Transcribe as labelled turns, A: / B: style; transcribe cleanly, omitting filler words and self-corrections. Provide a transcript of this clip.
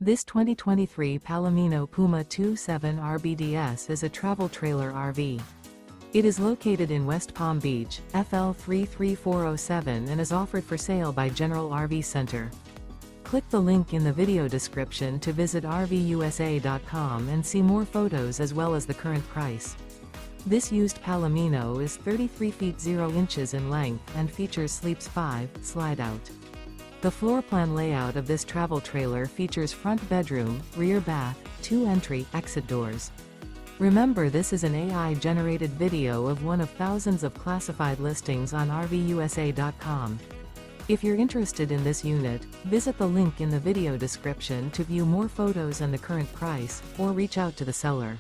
A: This 2023 Palomino Puma 27 RBDS is a travel trailer RV. It is located in West Palm Beach, FL 33407 and is offered for sale by General RV Center. Click the link in the video description to visit RVUSA.com and see more photos as well as the current price. This used Palomino is 33 feet 0 inches in length and features Sleeps 5 Slideout. The floor plan layout of this travel trailer features front bedroom, rear bath, 2 entry, exit doors. Remember, this is an AI-generated video of one of thousands of classified listings on RVUSA.com. If you're interested in this unit, visit the link in the video description to view more photos and the current price, or reach out to the seller.